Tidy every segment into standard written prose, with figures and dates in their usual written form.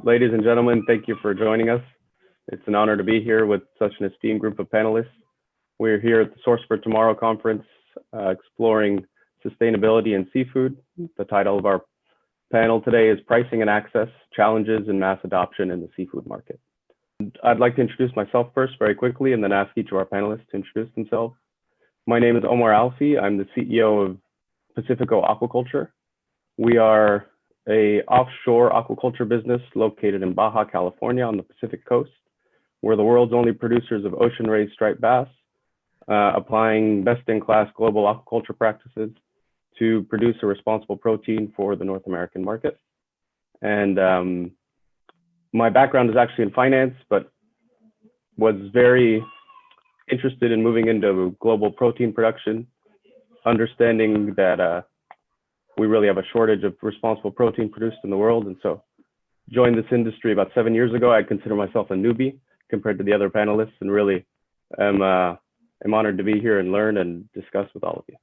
Ladies and gentlemen, thank you for joining us. It's an honor to be here with such an esteemed group of panelists. We're here at the Source for Tomorrow conference, exploring sustainability in seafood. The title of our panel today is Pricing and Access, Challenges and Mass Adoption in the Seafood Market. I'd like to introduce myself first very quickly and then ask each of our panelists to introduce themselves. My name is Omar Alfi. I'm the CEO of Pacifico Aquaculture. We are an offshore aquaculture business located in Baja, California on the Pacific coast. We're the world's only producers of ocean-raised striped bass, applying best-in-class global aquaculture practices to produce a responsible protein for the North American market. And my background is actually in finance, but was very interested in moving into global protein production, understanding that we really have a shortage of responsible protein produced in the world. And so joined this industry about 7 years ago. I consider myself a newbie compared to the other panelists, and really am honored to be here and learn and discuss with all of you.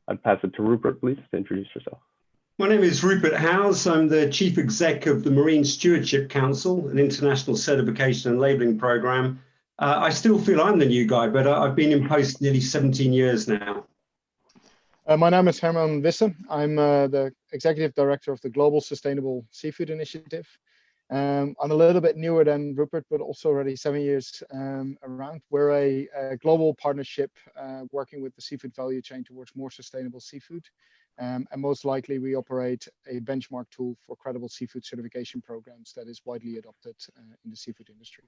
I'd pass it to Rupert, please, to introduce yourself. My name is Rupert Howes. I'm the Chief Exec of the Marine Stewardship Council, an international certification and labeling program. I still feel I'm the new guy, but I've been in post nearly 17 years now. My name is Herman Wisse. I'm the Executive Director of the Global Sustainable Seafood Initiative. I'm a little bit newer than Rupert, but also already 7 years around. We're a global partnership working with the seafood value chain towards more sustainable seafood. And most likely we operate a benchmark tool for credible seafood certification programs that is widely adopted in the seafood industry.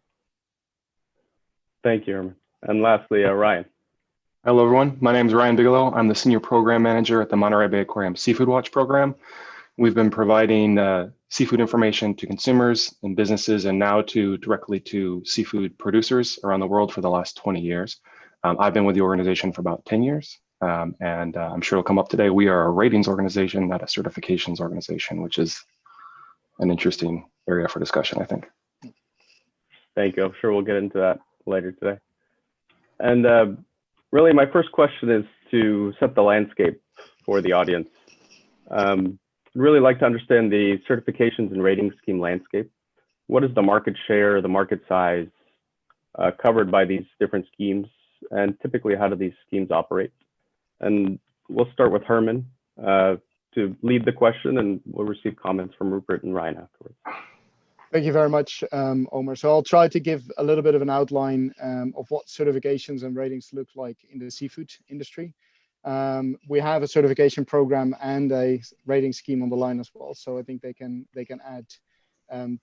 Thank you, Herman. And lastly, Ryan. Hello, everyone. My name is Ryan Bigelow. I'm the Senior Program Manager at the Monterey Bay Aquarium Seafood Watch program. We've been providing seafood information to consumers and businesses, and now directly to seafood producers around the world for the last 20 years. I've been with the organization for about 10 years, and I'm sure it'll come up today. We are a ratings organization, not a certifications organization, which is an interesting area for discussion, I think. Thank you. I'm sure we'll get into that later today. And really, my first question is to set the landscape for the audience. I'd really like to understand the certifications and rating scheme landscape. What is the market share, the market size covered by these different schemes? And typically, how do these schemes operate? And we'll start with Herman to lead the question, and we'll receive comments from Rupert and Ryan afterwards. Thank you very much, Omar. So I'll try to give a little bit of an outline of what certifications and ratings look like in the seafood industry. We have a certification program and a rating scheme on the line as well, so I think they can add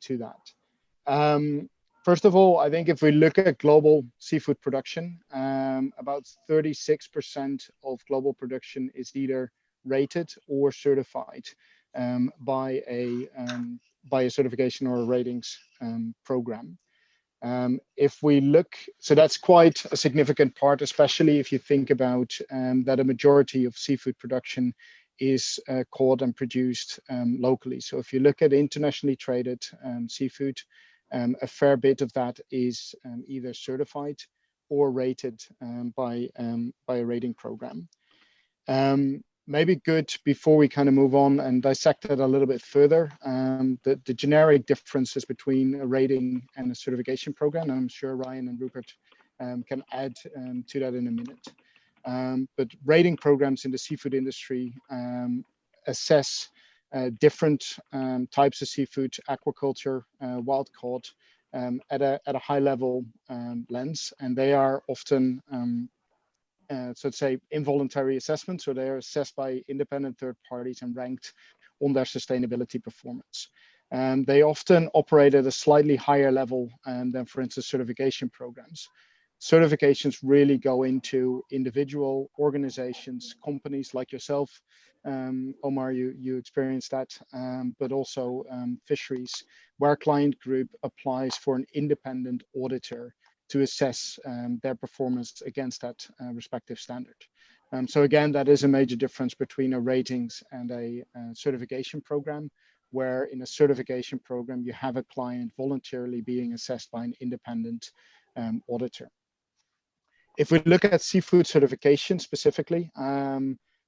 to that. First of all, I think if we look at global seafood production, about 36% of global production is either rated or certified by a certification or a ratings program. If we look, so that's quite a significant part, especially if you think about that a majority of seafood production is caught and produced locally. So if you look at internationally traded seafood, a fair bit of that is either certified or rated by a rating program. Maybe good before we kind of move on and dissect it a little bit further, the generic differences between a rating and a certification program. And I'm sure Ryan and Rupert can add to that in a minute. But rating programs in the seafood industry assess different types of seafood, aquaculture, wild caught, at a high level lens, and they are often so to say involuntary assessments, so they are assessed by independent third parties and ranked on their sustainability performance. They often operate at a slightly higher level than, for instance, certification programs. Certifications really go into individual organizations, companies like yourself, Omar, you experienced that, but also fisheries, where a client group applies for an independent auditor to assess their performance against that respective standard. So again, that is a major difference between a ratings and a certification program, where in a certification program, you have a client voluntarily being assessed by an independent auditor. If we look at seafood certification specifically,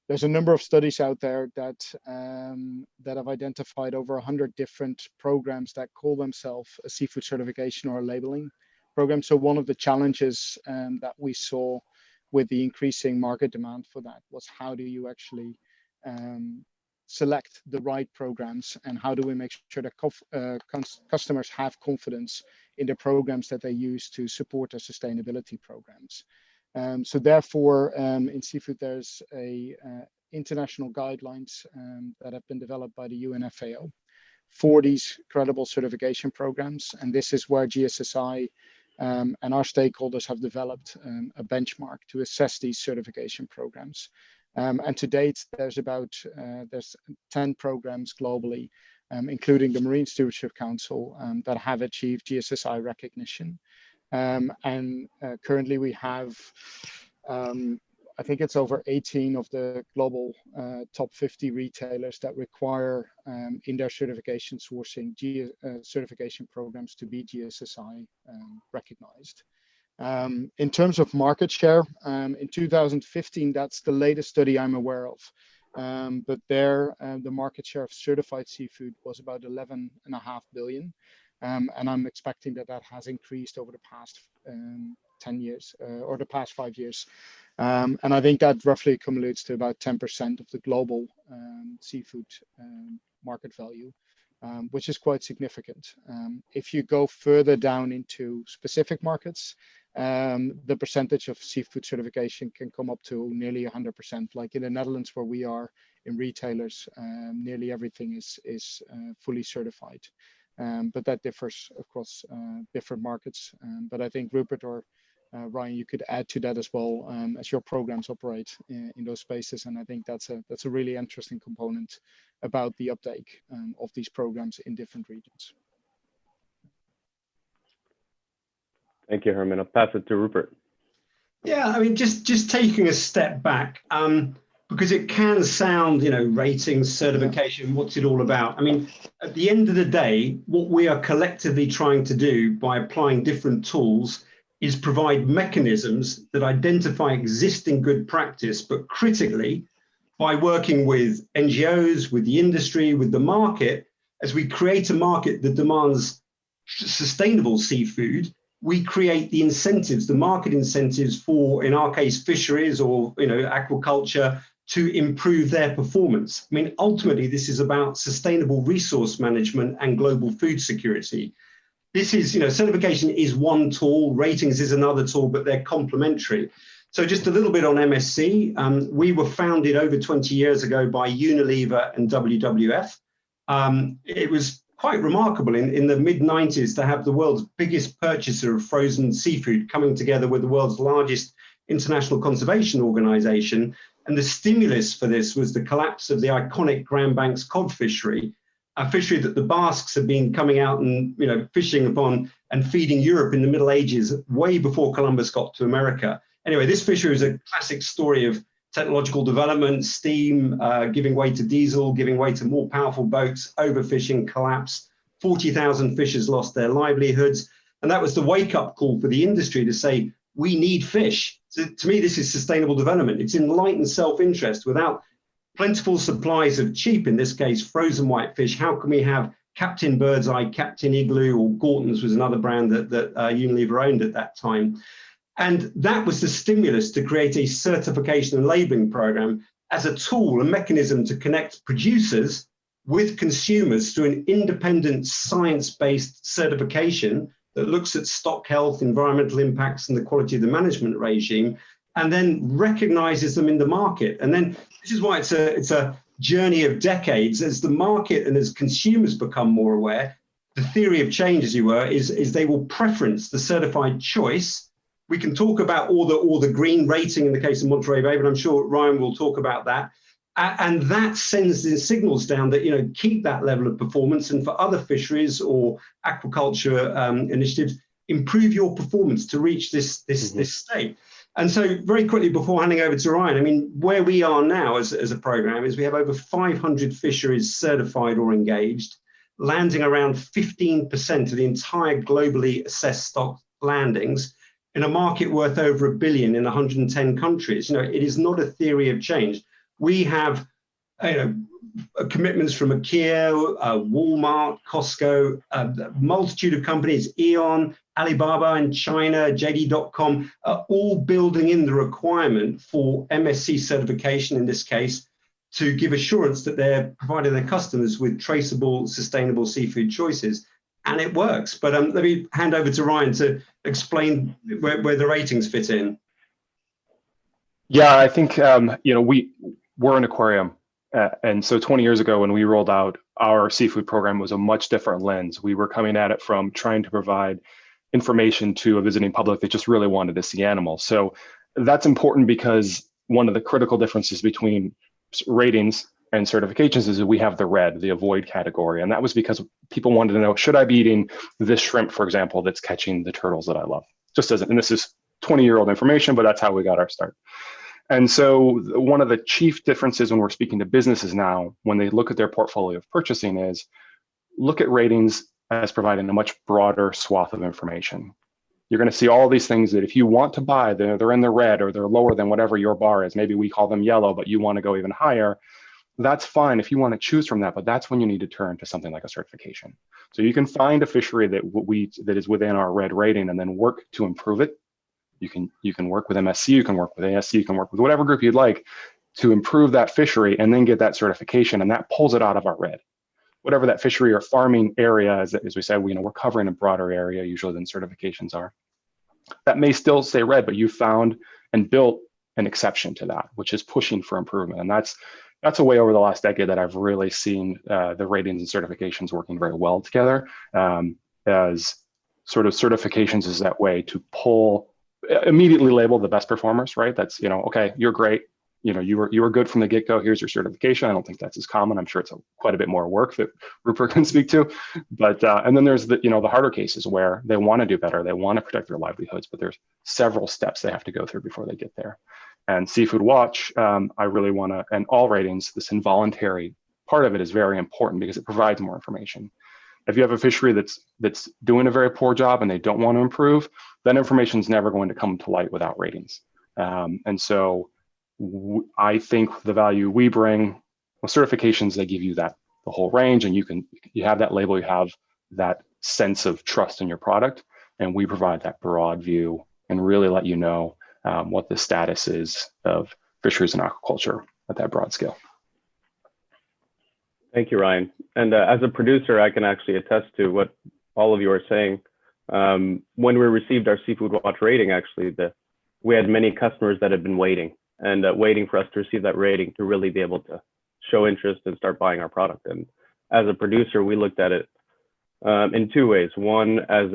There's a number of studies out there that that have identified over 100 different programs that call themselves a seafood certification or a labeling program. So one of the challenges that we saw with the increasing market demand for that was, how do you actually select the right programs, and how do we make sure that customers have confidence in the programs that they use to support their sustainability programs. So therefore, in seafood, there's international guidelines that have been developed by the UNFAO for these credible certification programs. And this is where GSSI and our stakeholders have developed a benchmark to assess these certification programs. And to date, there's 10 programs globally, including the Marine Stewardship Council, that have achieved GSSI recognition. And currently we have, I think it's over 18 of the global top 50 retailers that require in their certification sourcing certification programs to be GSSI recognized. In terms of market share, in 2015, that's the latest study I'm aware of. But there, the market share of certified seafood was about 11.5 billion. And I'm expecting that that has increased over the past 10 years or the past 5 years. And I think that roughly accumulates to about 10% of the global seafood market value, which is quite significant. If you go further down into specific markets, the percentage of seafood certification can come up to nearly 100%. Like in the Netherlands, where we are in retailers, nearly everything is fully certified. But that differs across different markets. But I think Rupert or Ryan, you could add to that as well, as your programs operate in those spaces. And I think that's a really interesting component about the uptake of these programs in different regions. Thank you, Herman. I'll pass it to Rupert. Yeah, I mean, just taking a step back, because it can sound, ratings, certification, what's it all about? I mean, at the end of the day, what we are collectively trying to do by applying different tools is provide mechanisms that identify existing good practice, but critically, by working with NGOs, with the industry, with the market, as we create a market that demands sustainable seafood, we create the incentives, the market incentives for, in our case, fisheries or aquaculture, to improve their performance. I mean, ultimately, this is about sustainable resource management and global food security. This is, certification is one tool, ratings is another tool, but they're complementary. So just a little bit on MSC. We were founded over 20 years ago by Unilever and WWF. It was quite remarkable in the mid-90s to have the world's biggest purchaser of frozen seafood coming together with the world's largest international conservation organization. And the stimulus for this was the collapse of the iconic Grand Banks cod fishery, a fishery that the Basques had been coming out and fishing upon and feeding Europe in the Middle Ages, way before Columbus got to America. Anyway, this fishery is a classic story of technological development, steam giving way to diesel, giving way to more powerful boats, overfishing, collapse. 40,000 fishers lost their livelihoods. And that was the wake-up call for the industry to say, we need fish. So to me, this is sustainable development. It's enlightened self-interest. Without plentiful supplies of cheap, in this case, frozen white fish, how can we have Captain Birdseye, Captain Igloo, or Gorton's was another brand that Unilever owned at that time. And that was the stimulus to create a certification and labeling program as a tool, a mechanism to connect producers with consumers through an independent science-based certification that looks at stock health, environmental impacts, and the quality of the management regime, and then recognizes them in the market. And then this is why it's a journey of decades. As the market and as consumers become more aware, the theory of change, as you were, is they will preference the certified choice. We can talk about all the green rating in the case of Monterey Bay, but I'm sure Ryan will talk about that. And that sends the signals down that, keep that level of performance. And for other fisheries or aquaculture initiatives, improve your performance to reach this state. And so very quickly before handing over to Ryan, I mean, where we are now as a program is we have over 500 fisheries certified or engaged, landing around 15% of the entire globally assessed stock landings in a market worth over $1 billion in 110 countries. It is not a theory of change. We have commitments from IKEA, Walmart, Costco, a multitude of companies, Eon, Alibaba in China, JD.com, are all building in the requirement for MSC certification in this case to give assurance that they're providing their customers with traceable, sustainable seafood choices. And it works. But let me hand over to Ryan to explain where the ratings fit in. Yeah, I think, we're an aquarium. And so 20 years ago, when we rolled out our seafood program, was a much different lens. We were coming at it from trying to provide information to a visiting public that just really wanted to see animals. So that's important because one of the critical differences between ratings and certifications is that we have the red, the avoid category. And that was because people wanted to know, should I be eating this shrimp, for example, that's catching the turtles that I love? Just as, and this is 20-year-old information, but that's how we got our start. And so one of the chief differences when we're speaking to businesses now, when they look at their portfolio of purchasing, is look at ratings as providing a much broader swath of information. You're going to see all these things that if you want to buy, they're in the red or they're lower than whatever your bar is. Maybe we call them yellow, but you want to go even higher. That's fine if you want to choose from that, but that's when you need to turn to something like a certification. So you can find a fishery that is within our red rating and then work to improve it. You can work with MSC, you can work with ASC, you can work with whatever group you'd like to improve that fishery and then get that certification, and that pulls it out of our red. Whatever that fishery or farming area is, as we said, we're covering a broader area usually than certifications are. That may still stay red, but you found and built an exception to that, which is pushing for improvement. And that's a way over the last decade that I've really seen the ratings and certifications working very well together, as sort of certifications is that way to immediately label the best performers, right? That's, okay, you're great. You were good from the get-go. Here's your certification. I don't think that's as common. I'm sure it's quite a bit more work that Rupert can speak to. But and then there's the the harder cases where they want to do better. They want to protect their livelihoods, but there's several steps they have to go through before they get there. And Seafood Watch, I really want to, and all ratings, this involuntary part of it is very important because it provides more information. If you have a fishery that's doing a very poor job and they don't want to improve, that information is never going to come to light without ratings. And so I think the value we bring, well, certifications, they give you the whole range, and you have that label, you have that sense of trust in your product, and we provide that broad view and really let you know what the status is of fisheries and aquaculture at that broad scale. Thank you, Ryan. And as a producer, I can actually attest to what all of you are saying. When we received our Seafood Watch rating, actually, we had many customers that had been waiting for us to receive that rating to really be able to show interest and start buying our product. And as a producer, we looked at it in two ways. One, as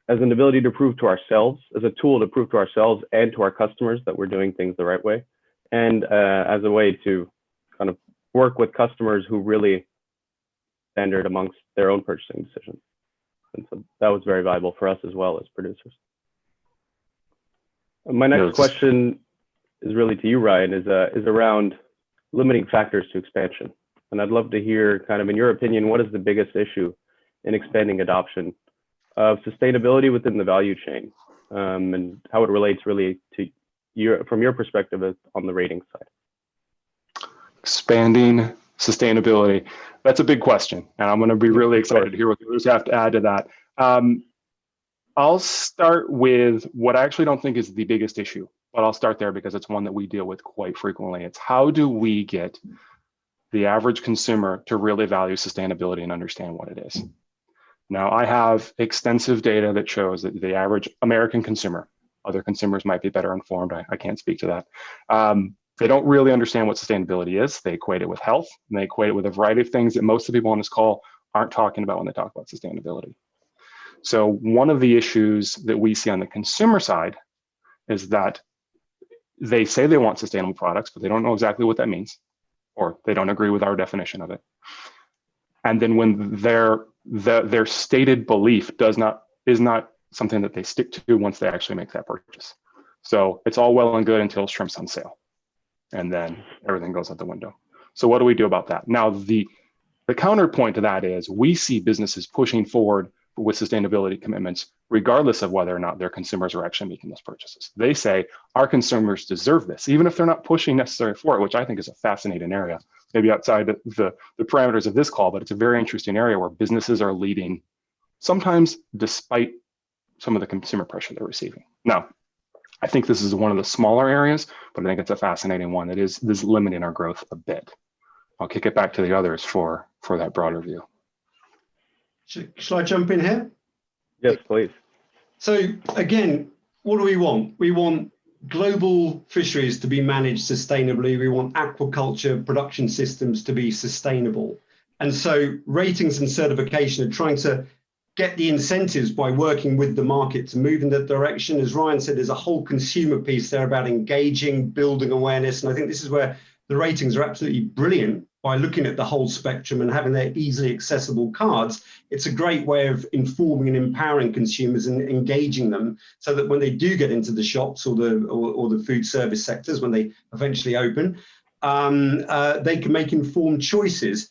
an ability to prove to ourselves, as a tool to prove to ourselves and to our customers that we're doing things the right way, and as a way to kind of work with customers who really standard amongst their own purchasing decisions. And so that was very valuable for us as well as producers. My next question is really to you, Ryan, is around limiting factors to expansion. And I'd love to hear, kind of in your opinion, what is the biggest issue in expanding adoption of sustainability within the value chain, and how it relates really to from your perspective on the rating side? Expanding sustainability. That's a big question, and I'm going to be really excited to hear what others have to add to that. I'll start with what I actually don't think is the biggest issue, but I'll start there because it's one that we deal with quite frequently. It's how do we get the average consumer to really value sustainability and understand what it is? Now, I have extensive data that shows that the average American consumer, other consumers might be better informed, I can't speak to that, they don't really understand what sustainability is. They equate it with health, and they equate it with a variety of things that most of the people on this call aren't talking about when they talk about sustainability. So one of the issues that we see on the consumer side is that they say they want sustainable products, but they don't know exactly what that means, or they don't agree with our definition of it. And then when their stated belief is not something that they stick to once they actually make that purchase. So it's all well and good until shrimp's on sale, and then everything goes out the window. So what do we do about that? Now, the counterpoint to that is we see businesses pushing forward with sustainability commitments regardless of whether or not their consumers are actually making those purchases. They say our consumers deserve this, even if they're not pushing necessarily for it, which I think is a fascinating area, maybe outside the parameters of this call, but it's a very interesting area where businesses are leading, sometimes despite some of the consumer pressure they're receiving. Now, I think this is one of the smaller areas, but I think it's a fascinating one that is limiting our growth a bit. I'll kick it back to the others for that broader view. Shall I jump in here? Yes, please. So again, what do we want? We want global fisheries to be managed sustainably. We want aquaculture production systems to be sustainable. And so ratings and certification are trying to get the incentives by working with the market to move in that direction. As Ryan said, there's a whole consumer piece there about engaging, building awareness. And I think this is where the ratings are absolutely brilliant. By looking at the whole spectrum and having their easily accessible cards, it's a great way of informing and empowering consumers and engaging them so that when they do get into the shops or the food service sectors, when they eventually open, they can make informed choices.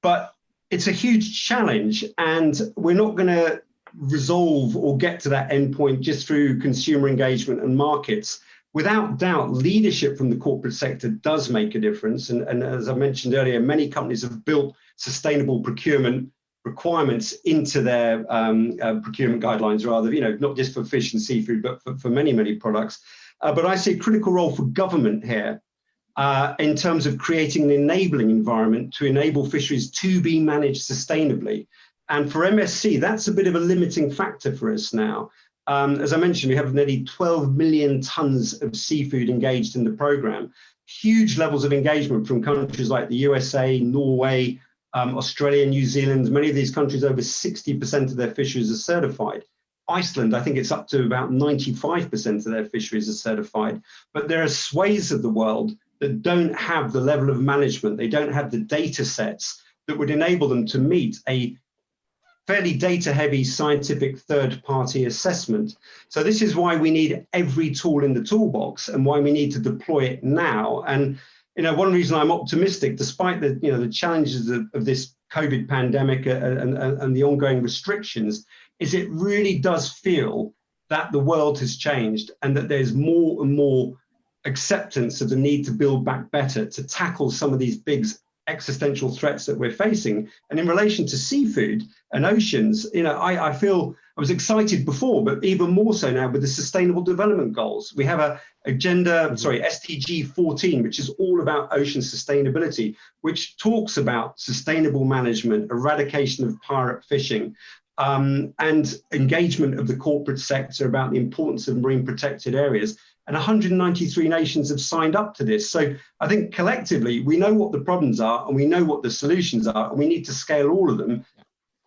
But it's a huge challenge, and we're not going to resolve or get to that endpoint just through consumer engagement and markets. Without doubt, leadership from the corporate sector does make a difference. And as I mentioned earlier, many companies have built sustainable procurement requirements into their procurement guidelines, rather, not just for fish and seafood, but for many, many products. But I see a critical role for government here in terms of creating an enabling environment to enable fisheries to be managed sustainably. And for MSC, that's a bit of a limiting factor for us now. As I mentioned, we have nearly 12 million tons of seafood engaged in the program. Huge levels of engagement from countries like the USA, Norway, Australia, New Zealand. Many of these countries, over 60% of their fisheries are certified. Iceland, I think it's up to about 95% of their fisheries are certified. But there are swathes of the world that don't have the level of management. They don't have the data sets that would enable them to meet a fairly data-heavy scientific third-party assessment. So this is why we need every tool in the toolbox and why we need to deploy it now. And one reason I'm optimistic, despite the challenges of this COVID pandemic and the ongoing restrictions, is it really does feel that the world has changed and that there's more and more acceptance of the need to build back better, to tackle some of these big existential threats that we're facing. And in relation to seafood and oceans, I feel I was excited before, but even more so now with the Sustainable Development Goals. We have a SDG 14, which is all about ocean sustainability, which talks about sustainable management, eradication of pirate fishing, and engagement of the corporate sector about the importance of marine protected areas. And 193 nations have signed up to this. So I think collectively, we know what the problems are and we know what the solutions are, and we need to scale all of them.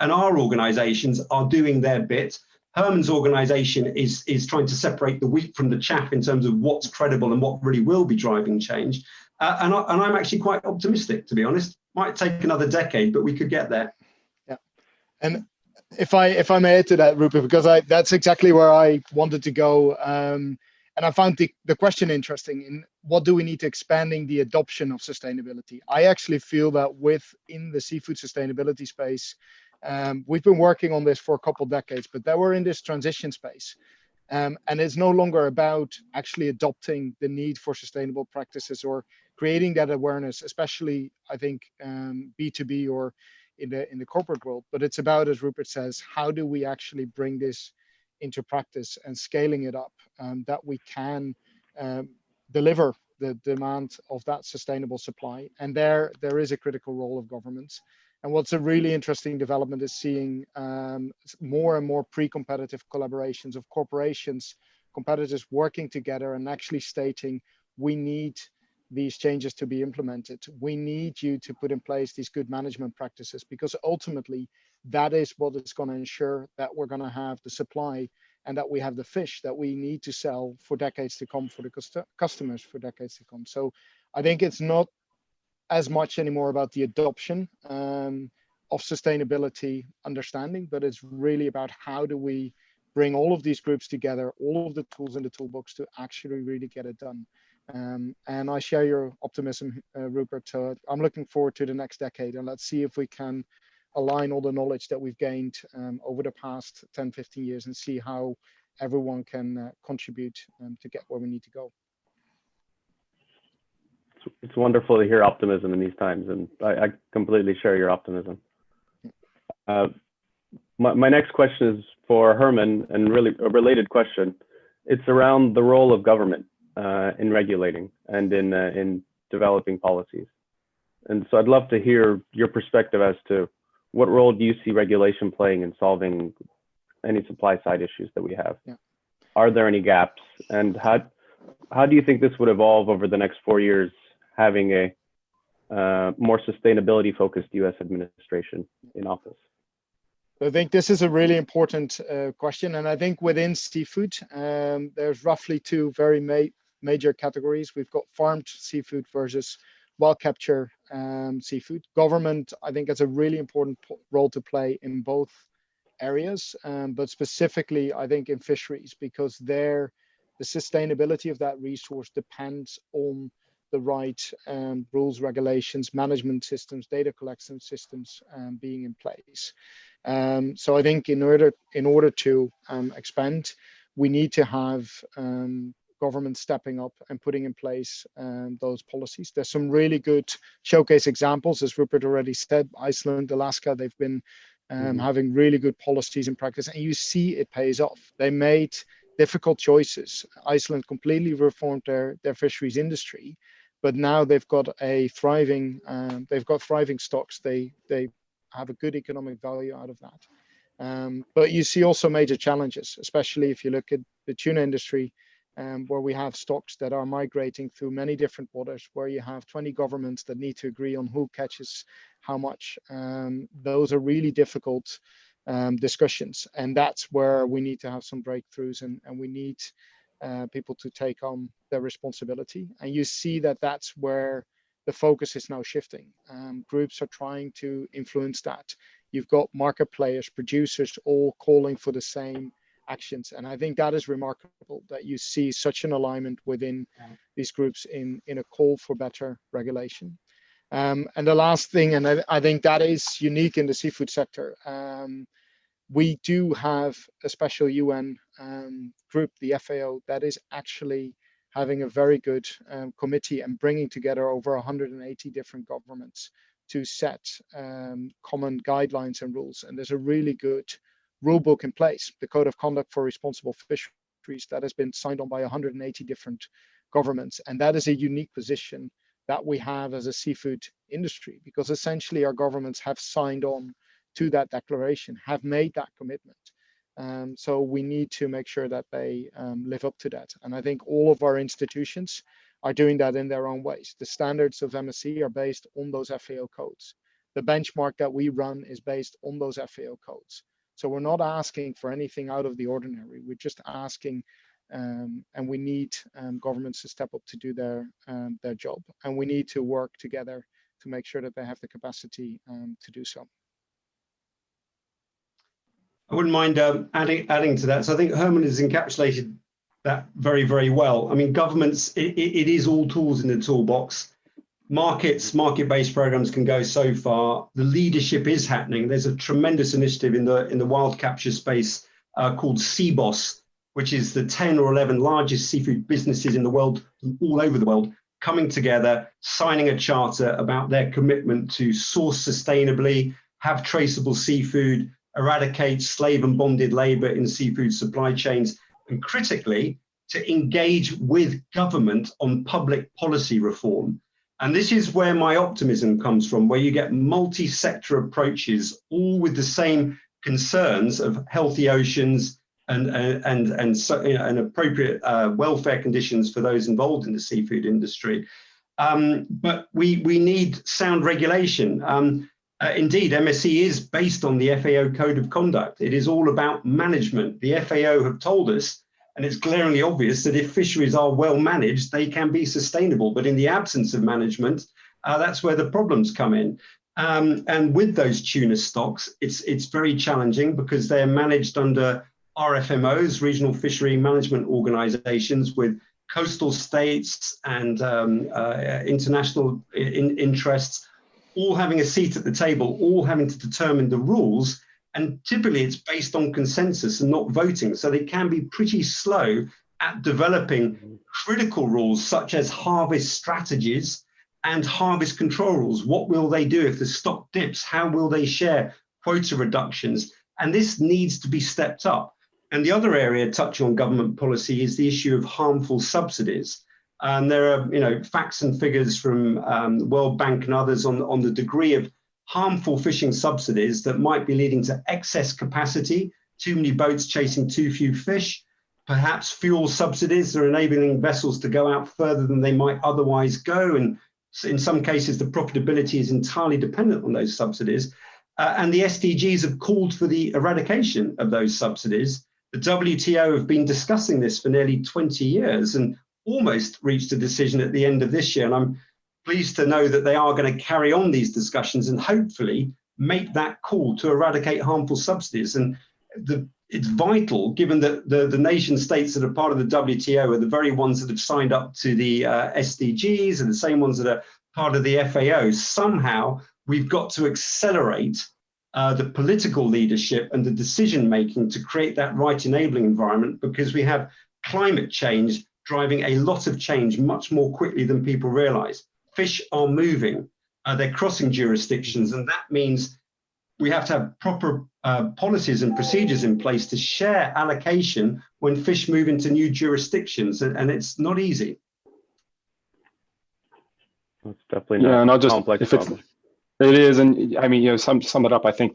And our organizations are doing their bit. Herman's organization is trying to separate the wheat from the chaff in terms of what's credible and what really will be driving change. And I'm actually quite optimistic, to be honest. Might take another decade, but we could get there. Yeah. And if I may add to that, Rupert, because that's exactly where I wanted to go. And I found the question interesting in what do we need to expanding the adoption of sustainability. I actually feel that within the seafood sustainability space, we've been working on this for a couple of decades, but that we're in this transition space. And it's no longer about actually adopting the need for sustainable practices or creating that awareness, especially, I think, B2B or in the corporate world. But it's about, as Rupert says, how do we actually bring this into practice and scaling it up, that we can deliver the demand of that sustainable supply. And there is a critical role of governments. And what's a really interesting development is seeing more and more pre-competitive collaborations of corporations, competitors working together and actually stating, we need these changes to be implemented. We need you to put in place these good management practices, because ultimately that is what is going to ensure that we're going to have the supply and that we have the fish that we need to sell for decades to come, for the customers for decades to come. So I think it's not as much anymore about the adoption of sustainability understanding, but it's really about how do we bring all of these groups together, all of the tools in the toolbox to actually really get it done. And I share your optimism, Rupert. I'm looking forward to the next decade, and let's see if we can align all the knowledge that we've gained over the past 10, 15 years and see how everyone can contribute to get where we need to go. It's wonderful to hear optimism in these times, and I completely share your optimism. My next question is for Herman, and really a related question. It's around the role of government in regulating and in developing policies. And so I'd love to hear your perspective as to what role do you see regulation playing in solving any supply side issues that we have? Yeah. Are there any gaps? And how do you think this would evolve over the next 4 years, having a more sustainability focused US administration in office? I think this is a really important question. And I think within seafood, there's roughly two very major categories. We've got farmed seafood versus wild capture seafood. Government, I think, has a really important role to play in both areas, but specifically, I think, in fisheries, because the sustainability of that resource depends on the right rules, regulations, management systems, data collection systems being in place. So I think in order to expand, we need to have government stepping up and putting in place those policies. There's some really good showcase examples, as Rupert already said. Iceland, Alaska, they've been having really good policies in practice, and you see it pays off. They made difficult choices. Iceland completely reformed their fisheries industry, but now they've got thriving stocks. They have a good economic value out of that. But you see also major challenges, especially if you look at the tuna industry, where we have stocks that are migrating through many different waters, where you have 20 governments that need to agree on who catches how much. Those are really difficult discussions, and that's where we need to have some breakthroughs, and we need people to take on their responsibility. And you see that that's where the focus is now shifting. Groups are trying to influence that. You've got market players, producers, all calling for the same actions. And I think that is remarkable that you see such an alignment within these groups in a call for better regulation. And the last thing, and I think that is unique in the seafood sector, we do have a special UN group, the FAO, that is actually having a very good committee and bringing together over 180 different governments to set common guidelines and rules. And there's a really good rule book in place, the Code of Conduct for Responsible Fisheries, that has been signed on by 180 different governments. And that is a unique position that we have as a seafood industry, because essentially our governments have signed on to that declaration, have made that commitment. So we need to make sure that they live up to that. And I think all of our institutions are doing that in their own ways. The standards of MSC are based on those FAO codes. The benchmark that we run is based on those FAO codes. So we're not asking for anything out of the ordinary. We're just asking, and we need governments to step up to do their job. And we need to work together to make sure that they have the capacity to do so. I wouldn't mind adding to that. So I think Herman has encapsulated that very, very well. I mean, governments, it is all tools in the toolbox. Market-based programs can go so far. The leadership is happening. There's a tremendous initiative in the wild capture space called CBOS, which is the 10 or 11 largest seafood businesses in the world, all over the world, coming together, signing a charter about their commitment to source sustainably, have traceable seafood, eradicate slave and bonded labor in seafood supply chains, and critically, to engage with government on public policy reform. And this is where my optimism comes from, where you get multi-sector approaches, all with the same concerns of healthy oceans and appropriate welfare conditions for those involved in the seafood industry. But we need sound regulation. Indeed, MSC is based on the FAO Code of Conduct. It is all about management. The FAO have told us, and it's glaringly obvious, that if fisheries are well managed, they can be sustainable. But in the absence of management, that's where the problems come in. And with those tuna stocks, it's very challenging because they're managed under RFMOs, regional fishery management organizations, with coastal states and international interests all having a seat at the table, all having to determine the rules. And typically it's based on consensus and not voting. So they can be pretty slow at developing critical rules such as harvest strategies and harvest control rules. What will they do if the stock dips? How will they share quota reductions? And this needs to be stepped up. And the other area touching on government policy is the issue of harmful subsidies. And there are, facts and figures from the World Bank and others on the degree of harmful fishing subsidies that might be leading to excess capacity, too many boats chasing too few fish, perhaps fuel subsidies that are enabling vessels to go out further than they might otherwise go. And in some cases, the profitability is entirely dependent on those subsidies. And the SDGs have called for the eradication of those subsidies. The WTO have been discussing this for nearly 20 years and almost reached a decision at the end of this year. And I'm pleased to know that they are going to carry on these discussions and hopefully make that call to eradicate harmful subsidies. And it's vital, given that the nation states that are part of the WTO are the very ones that have signed up to the SDGs and the same ones that are part of the FAO. Somehow we've got to accelerate the political leadership and the decision making to create that right enabling environment, because we have climate change driving a lot of change much more quickly than people realize. Fish are moving, they're crossing jurisdictions, and that means we have to have proper policies and procedures in place to share allocation when fish move into new jurisdictions, and it's not easy. It's definitely not and I'll just, complex problem. It is, and I mean, sum it up. I think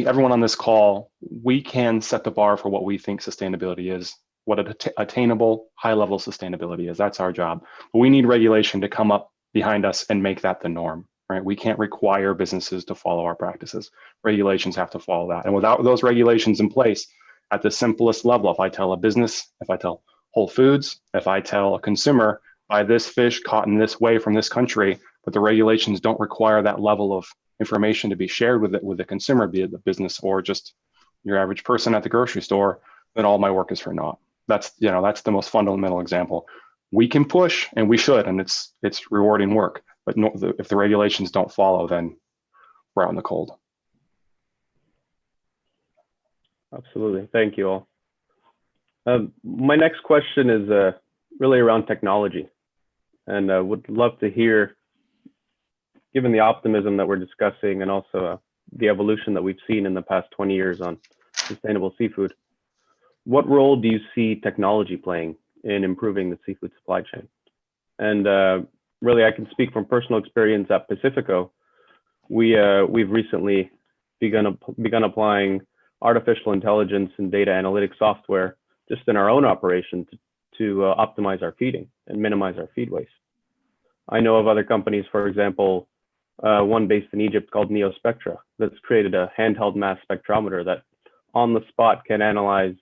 everyone on this call, we can set the bar for what we think sustainability is, what an attainable high level sustainability is. That's our job. But we need regulation to come up behind us and make that the norm, right? We can't require businesses to follow our practices. Regulations have to follow that. And without those regulations in place, at the simplest level, if I tell a business, if I tell Whole Foods, if I tell a consumer, buy this fish caught in this way from this country, but the regulations don't require that level of information to be shared with the consumer, be it the business or just your average person at the grocery store, then all my work is for naught. That's the most fundamental example. We can push, and we should, and it's rewarding work. But if the regulations don't follow, then we're out in the cold. Absolutely, thank you all. My next question is really around technology, and would love to hear, given the optimism that we're discussing and also the evolution that we've seen in the past 20 years on sustainable seafood, what role do you see technology playing in improving the seafood supply chain? And really, I can speak from personal experience at Pacifico. We've recently begun applying artificial intelligence and data analytics software just in our own operation to optimize our feeding and minimize our feed waste. I know of other companies, for example, one based in Egypt called NeoSpectra, that's created a handheld mass spectrometer that on the spot can analyze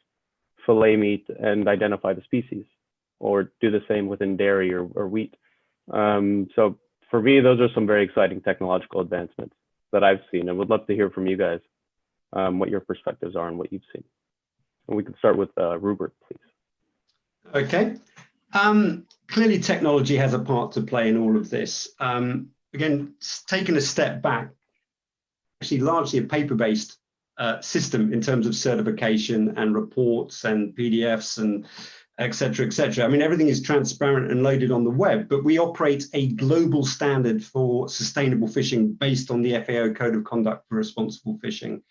fillet meat and identify the species, or do the same within dairy or wheat. So for me, those are some very exciting technological advancements that I've seen. I would love to hear from you guys what your perspectives are and what you've seen. And we can start with Rupert, please. Okay. Clearly, technology has a part to play in all of this. Again, taking a step back, actually largely a paper-based system in terms of certification and reports and PDFs and et cetera, et cetera. I mean, everything is transparent and loaded on the web, but we operate a global standard for sustainable fishing based on the FAO Code of Conduct for Responsible Fishing.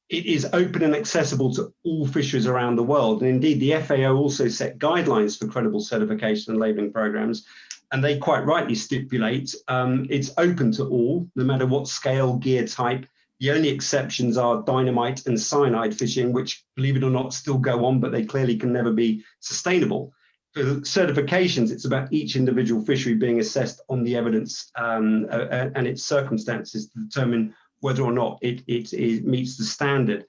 It is open and accessible to all fisheries around the world. And indeed, the FAO also set guidelines for credible certification and labeling programs. And they quite rightly stipulate it's open to all, no matter what scale, gear type. The only exceptions are dynamite and cyanide fishing, which, believe it or not, still go on, but they clearly can never be sustainable. For certifications, it's about each individual fishery being assessed on the evidence and its circumstances to determine whether or not it meets the standard.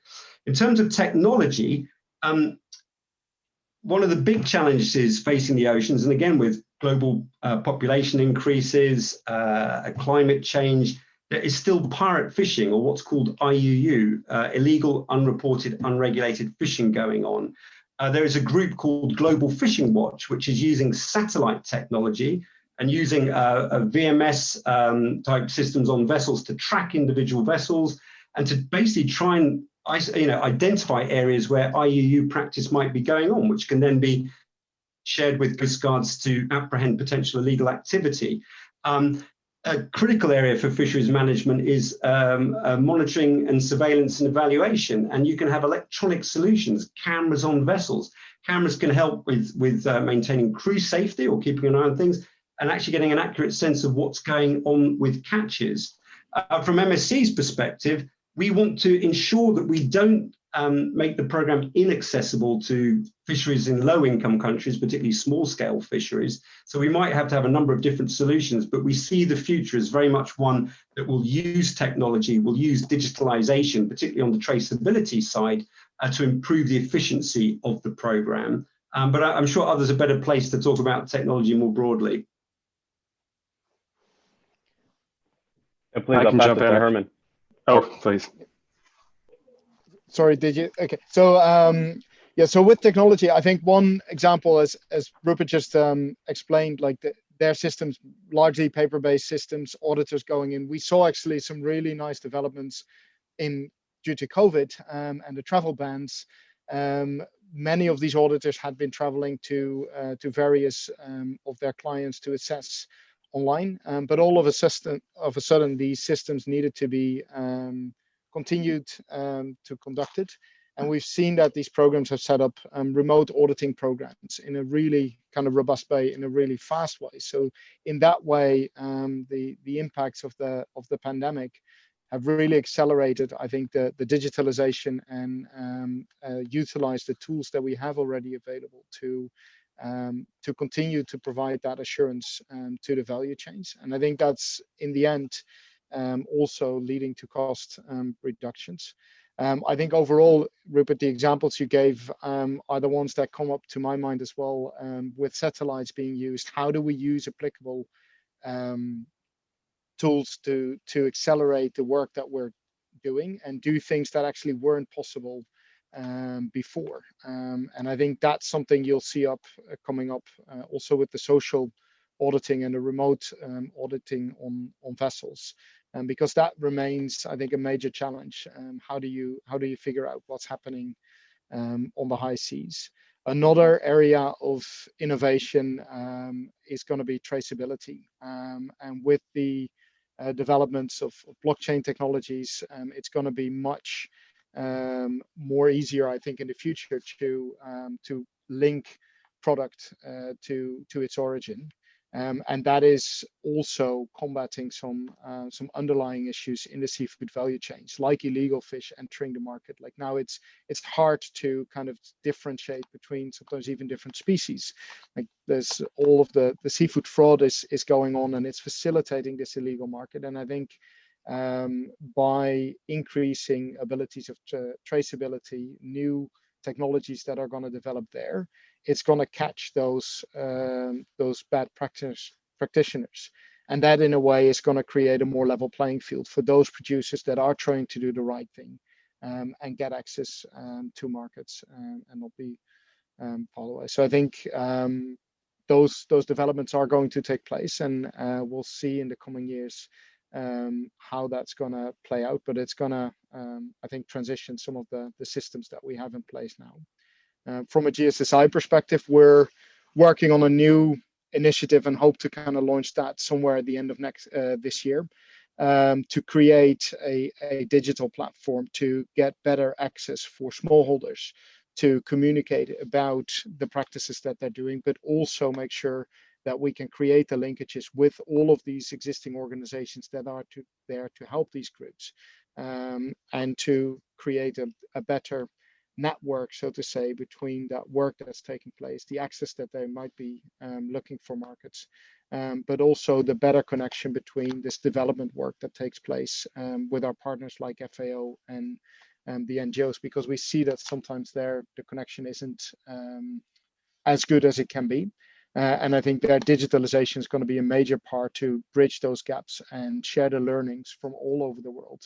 In terms of technology, one of the big challenges facing the oceans, and again with global population increases, climate change, there is still pirate fishing, or what's called IUU, illegal, unreported, unregulated fishing going on. There is a group called Global Fishing Watch, which is using satellite technology and using a VMS type systems on vessels to track individual vessels and to basically try and identify areas where IUU practice might be going on, which can then be shared with Coast Guards to apprehend potential illegal activity. A critical area for fisheries management is monitoring and surveillance and evaluation. And you can have electronic solutions, cameras on vessels. Cameras can help with maintaining crew safety or keeping an eye on things and actually getting an accurate sense of what's going on with catches. From MSC's perspective, we want to ensure that we don't make the program inaccessible to fisheries in low-income countries, particularly small-scale fisheries. So we might have to have a number of different solutions, but we see the future as very much one that will use technology, will use digitalization, particularly on the traceability side, to improve the efficiency of the program. But I'm sure others are better placed to talk about technology more broadly. Please, I'll pass it to Herman. Oh, please. Sorry, did you? Okay. So yeah, so with technology, I think one example, as Rupert just explained, like their systems, largely paper-based systems, auditors going in. We saw actually some really nice developments due to COVID and the travel bans. Many of these auditors had been traveling to various of their clients to assess online, but all of a sudden these systems needed to be continued to conduct it. And we've seen that these programs have set up remote auditing programs in a really kind of robust way, in a really fast way. So in that way, the impacts of the pandemic have really accelerated, I think, the digitalization and utilize the tools that we have already available to continue to provide that assurance to the value chains. And I think that's in the end also leading to cost reductions. I think overall, Rupert, the examples you gave are the ones that come up to my mind as well. With satellites being used, how do we use applicable tools to accelerate the work that we're doing and do things that actually weren't possible before? And I think that's something you'll see coming up also with the social auditing and the remote auditing on vessels, because that remains, I think, a major challenge. How do you figure out what's happening on the high seas? Another area of innovation is going to be traceability, and with the developments of blockchain technologies, it's going to be much more easier, I think, in the future to link product to its origin. And that is also combating some underlying issues in the seafood value chains, like illegal fish entering the market. Like now, it's hard to kind of differentiate between sometimes even different species. Like there's all of the seafood fraud is going on, and it's facilitating this illegal market. And I think by increasing abilities of traceability, new technologies that are going to develop there, it's going to catch those bad practitioners, and that in a way is going to create a more level playing field for those producers that are trying to do the right thing and get access to markets and not be fall away. So I think those developments are going to take place, and we'll see in the coming years how that's going to play out. But it's going to, I think, transition some of the systems that we have in place now. From a GSSI perspective, we're working on a new initiative and hope to kind of launch that somewhere at the end of this year, to create a digital platform to get better access for smallholders to communicate about the practices that they're doing, but also make sure that we can create the linkages with all of these existing organizations that are there to help these groups, and to create a better network, so to say, between that work that's taking place, the access that they might be looking for markets, but also the better connection between this development work that takes place with our partners like FAO and the NGOs, because we see that sometimes the connection isn't as good as it can be. And I think that digitalization is going to be a major part to bridge those gaps and share the learnings from all over the world.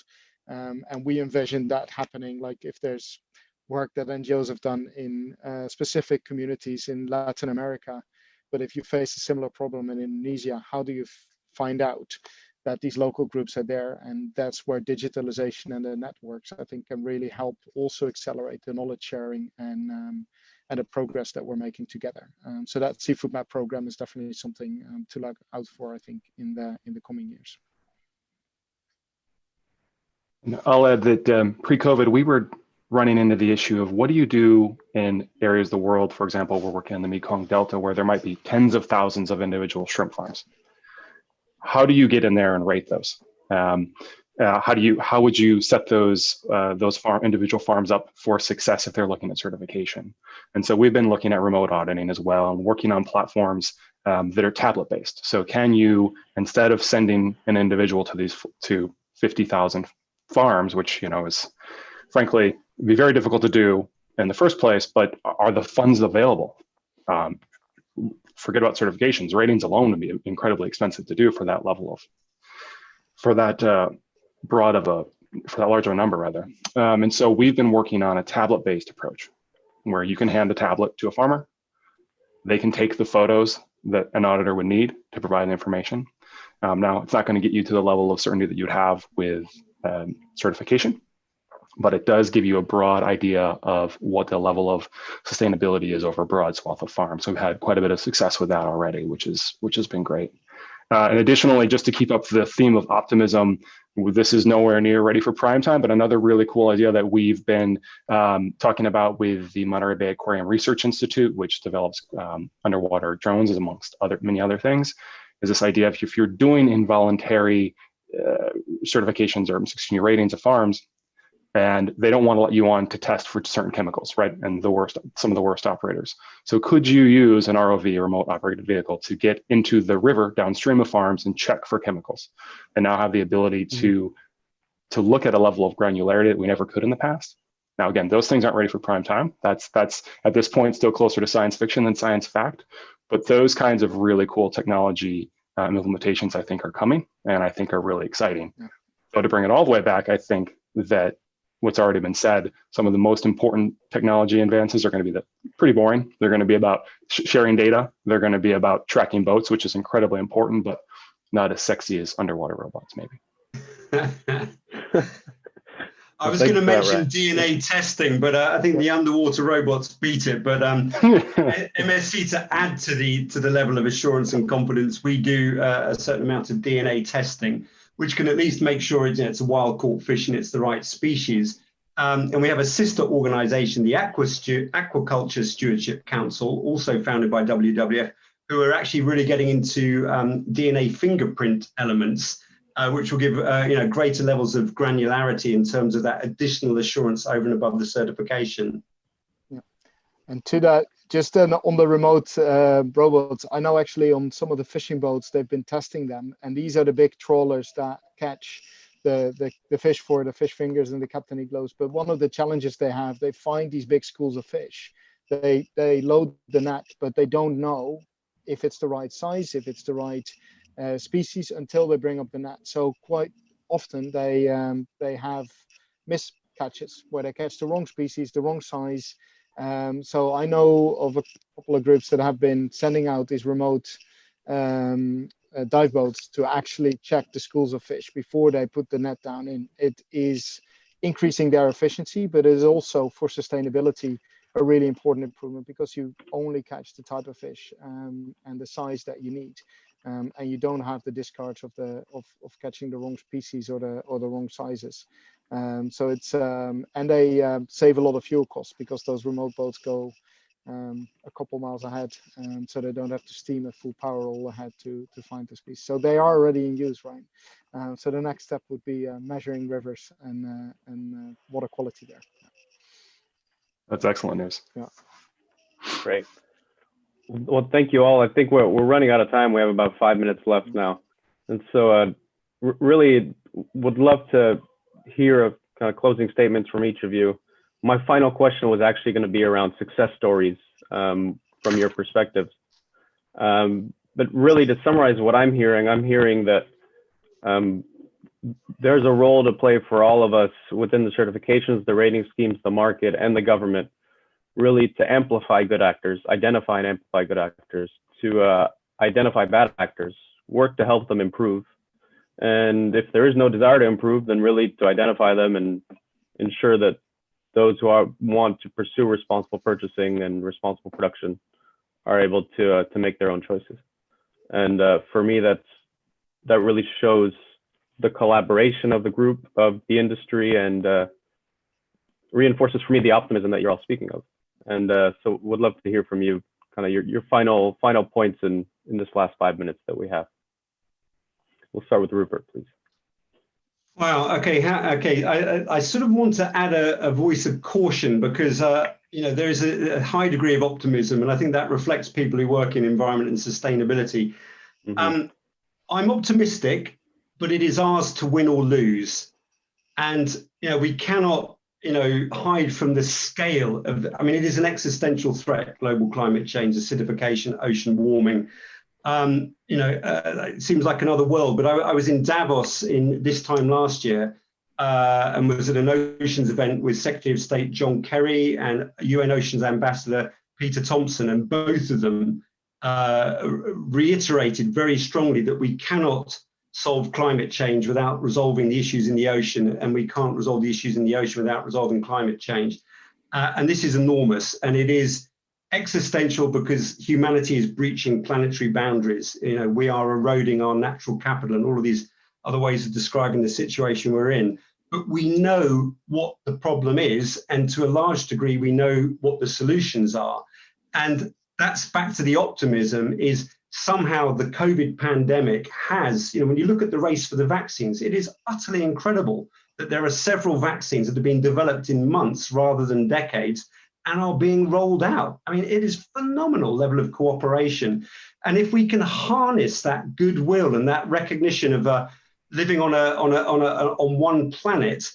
And we envision that happening, like if there's work that NGOs have done in specific communities in Latin America, But if you face a similar problem in Indonesia, how do you find out that these local groups are there? And that's where digitalization and the networks, I think, can really help also accelerate the knowledge sharing and the progress that we're making together. So that Seafood Map program is definitely something to look out for, I think, in the coming years. I'll add that pre-COVID, we were running into the issue of what do you do in areas of the world, for example, we're working in the Mekong Delta, where there might be tens of thousands of individual shrimp farms. How do you get in there and rate those? How would you set those individual farms up for success if they're looking at certification? And so we've been looking at remote auditing as well and working on platforms that are tablet based. So can you, instead of sending an individual to 50,000 farms, which is frankly be very difficult to do in the first place, but are the funds available? Forget about certifications. Ratings alone would be incredibly expensive to do for that level of, for that large of a number rather. And so we've been working on a tablet-based approach where you can hand the tablet to a farmer. They can take the photos that an auditor would need to provide the information. Now, it's not going to get you to the level of certainty that you'd have with certification, but it does give you a broad idea of what the level of sustainability is over a broad swath of farms. So we've had quite a bit of success with that already, which has been great. And additionally, just to keep up the theme of optimism, this is nowhere near ready for prime time, but another really cool idea that we've been talking about with the Monterey Bay Aquarium Research Institute, which develops underwater drones, amongst many other things, is this idea of if you're doing involuntary certifications or ratings of farms, and they don't want to let you on to test for certain chemicals, right? And some of the worst operators. So could you use an ROV, a remote operated vehicle, to get into the river downstream of farms and check for chemicals, and now have the ability to look at a level of granularity that we never could in the past? Now, again, those things aren't ready for prime time. That's at this point still closer to science fiction than science fact, but those kinds of really cool technology implementations, I think, are coming, and I think are really exciting. Yeah. So to bring it all the way back, I think that what's already been said, some of the most important technology advances are going to be pretty boring. They're going to be about sharing data. They're going to be about tracking boats, which is incredibly important, but not as sexy as underwater robots, maybe. I was going to mention DNA testing, but I think the underwater robots beat it. But MSC, to add to the level of assurance and confidence, we do a certain amount of DNA testing, which can at least make sure it's a wild caught fish and it's the right species. And we have a sister organization, the Aquaculture Stewardship Council, also founded by WWF, who are actually really getting into DNA fingerprint elements, which will give greater levels of granularity in terms of that additional assurance over and above the certification. Yeah. And to that, just on the remote robots, I know actually on some of the fishing boats, they've been testing them. And these are the big trawlers that catch the fish for the fish fingers and the Captain Igloos. But one of the challenges they have, they find these big schools of fish. They load the net, but they don't know if it's the right size, if it's the right species until they bring up the net. So quite often they have miscatches where they catch the wrong species, the wrong size. So I know of a couple of groups that have been sending out these remote dive boats to actually check the schools of fish before they put the net down in. It is increasing their efficiency, but it is also for sustainability a really important improvement, because you only catch the type of fish and the size that you need. And you don't have the discards of catching the wrong species or the wrong sizes. So it's and they save a lot of fuel costs, because those remote boats go a couple miles ahead, so they don't have to steam at full power all ahead to find the species. So they are already in use, right? So the next step would be measuring rivers and water quality there. That's excellent news. Yeah. Great. Well, thank you all. I think we're running out of time. We have about 5 minutes left now. And so really would love to hear kind of closing statements from each of you. My final question was actually going to be around success stories from your perspectives. But really, to summarize what I'm hearing that there's a role to play for all of us within the certifications, the rating schemes, the market, and the government, really to amplify good actors, identify and amplify good actors, to identify bad actors, work to help them improve. And if there is no desire to improve, then really to identify them and ensure that those who want to pursue responsible purchasing and responsible production are able to make their own choices. And for me, that really shows the collaboration of the group, of the industry, and reinforces for me the optimism that you're all speaking of. And so would love to hear from you, kind of your final points in this last 5 minutes that we have. We'll start with Rupert, please. Wow. Okay. Okay. I sort of want to add a voice of caution because there is a high degree of optimism, and I think that reflects people who work in environment and sustainability. Mm-hmm. I'm optimistic, but it is ours to win or lose, and we cannot hide from the scale of. It is an existential threat: global climate change, acidification, ocean warming. It seems like another world, but I was in Davos this time last year and was at an oceans event with Secretary of State John Kerry and UN Oceans Ambassador Peter Thompson, and both of them reiterated very strongly that we cannot solve climate change without resolving the issues in the ocean, and we can't resolve the issues in the ocean without resolving climate change. And this is enormous, and it is existential because humanity is breaching planetary boundaries. We are eroding our natural capital and all of these other ways of describing the situation we're in. But we know what the problem is, and to a large degree, we know what the solutions are. And that's back to the optimism, is somehow the COVID pandemic has, when you look at the race for the vaccines, it is utterly incredible that there are several vaccines that have been developed in months rather than decades and are being rolled out. It is phenomenal level of cooperation. And if we can harness that goodwill and that recognition of living on one planet,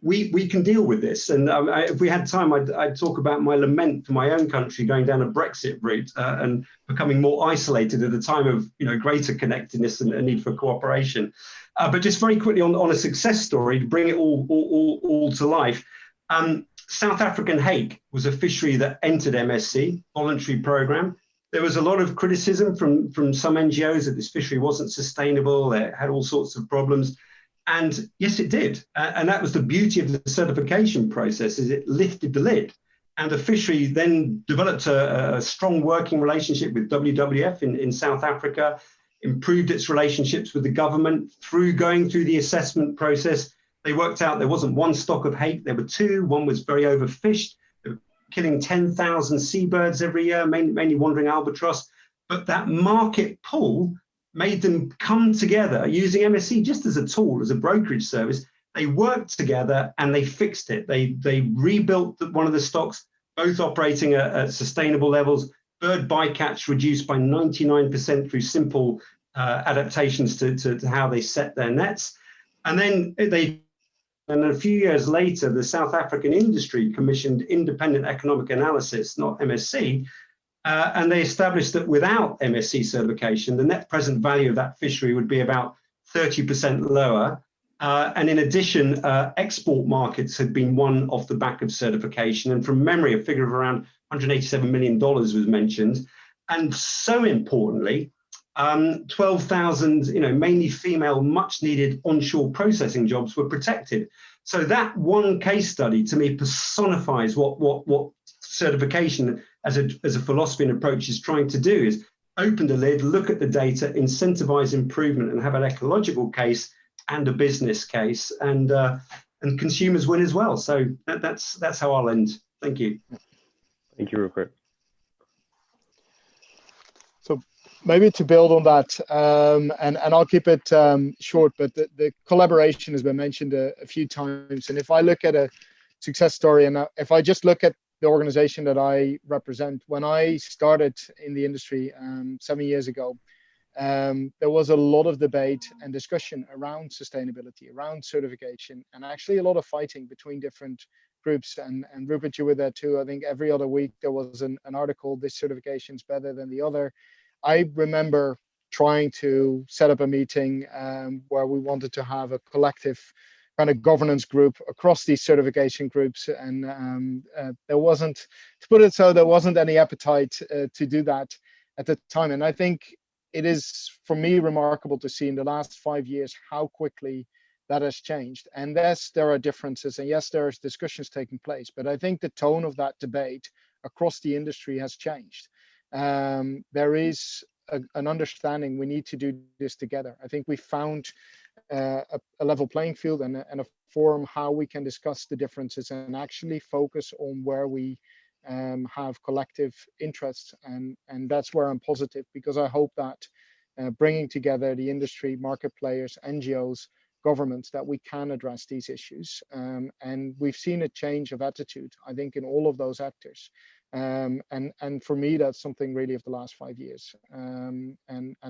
we can deal with this. And if we had time, I'd talk about my lament for my own country going down a Brexit route and becoming more isolated at a time of greater connectedness and a need for cooperation. But just very quickly on a success story to bring it all to life. South African hake was a fishery that entered MSC, voluntary program. There was a lot of criticism from some NGOs that this fishery wasn't sustainable, it had all sorts of problems. And yes, it did. And that was the beauty of the certification process, is it lifted the lid. And the fishery then developed a strong working relationship with WWF in South Africa, improved its relationships with the government going through the assessment process. They worked out there wasn't one stock of hake, there were two. One was very overfished. They were killing 10,000 seabirds every year, mainly wandering albatross. But that market pull made them come together using MSC just as a tool, as a brokerage service. They worked together and they fixed it. They rebuilt one of the stocks, both operating at sustainable levels. Bird bycatch reduced by 99% through simple adaptations to how they set their nets. And then a few years later, the South African industry commissioned independent economic analysis, not MSC, and they established that without MSC certification, the net present value of that fishery would be about 30% lower. And in addition, export markets had been won off the back of certification. And from memory, a figure of around $187 million was mentioned. And so importantly, 12,000, mainly female, much needed onshore processing jobs were protected. So that one case study to me personifies what certification as a philosophy and approach is trying to do, is open the lid, look at the data, incentivize improvement, and have an ecological case and a business case, and consumers win as well. So that's how I'll end. Thank you. Thank you, Rupert. So maybe to build on that, and I'll keep it short, but the collaboration has been mentioned a few times. And if I look at a success story, and if I just look at the organization that I represent, when I started in the industry 7 years ago, there was a lot of debate and discussion around sustainability, around certification, and actually a lot of fighting between different groups. And Rupert, you were there too. I think every other week there was an article, this certification is better than the other. I remember trying to set up a meeting where we wanted to have a collective kind of governance group across these certification groups, and there wasn't, to put it so, there wasn't any appetite to do that. at the time. And I think it is, for me, remarkable to see in the last 5 years how quickly that has changed. And yes, there are differences, and yes, there are discussions taking place, but I think the tone of that debate across the industry has changed. There is an understanding we need to do this together. I think we found a level playing field and a forum how we can discuss the differences and actually focus on where we have collective interests, and that's where I'm positive, because I hope that bringing together the industry, market players, NGOs, governments, that we can address these issues. And we've seen a change of attitude, I think, in all of those actors. And for me, that's something really of the last 5 years. And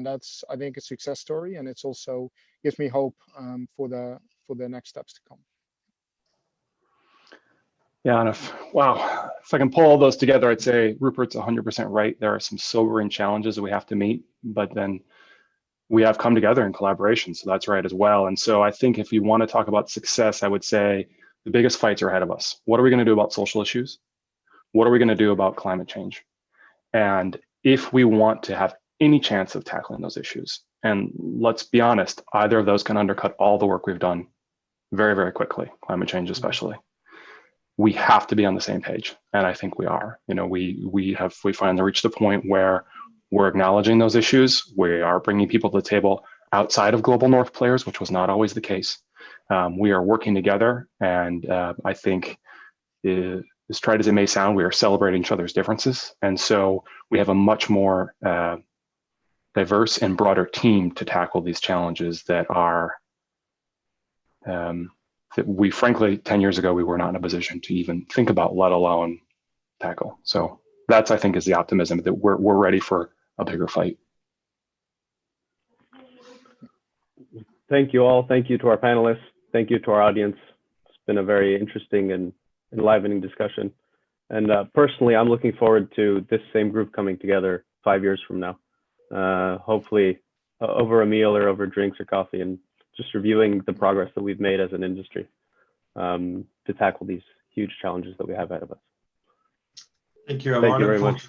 that's, I think, a success story, and it's also gives me hope for the next steps to come. Yeah, and if I can pull all those together, I'd say Rupert's 100% right. There are some sobering challenges that we have to meet, but then we have come together in collaboration, so that's right as well. And so I think if you want to talk about success, I would say the biggest fights are ahead of us. What are we going to do about social issues? What are we going to do about climate change? And if we want to have any chance of tackling those issues, and let's be honest, either of those can undercut all the work we've done very, very quickly, climate change especially. We have to be on the same page, and I think we are. You know, we finally reached the point where we're acknowledging those issues. We are bringing people to the table outside of global north players, which was not always the case. We are working together, and I think, as trite as it may sound, we are celebrating each other's differences, and so we have a much more diverse and broader team to tackle these challenges that are. That we frankly, 10 years ago, we were not in a position to even think about, let alone tackle. So that's, I think, is the optimism that we're ready for a bigger fight. Thank you all. Thank you to our panelists. Thank you to our audience. It's been a very interesting and enlivening discussion. And personally, I'm looking forward to this same group coming together 5 years from now, hopefully over a meal or over drinks or coffee, and just reviewing the progress that we've made as an industry to tackle these huge challenges that we have ahead of us. Thank you. Thank you very much.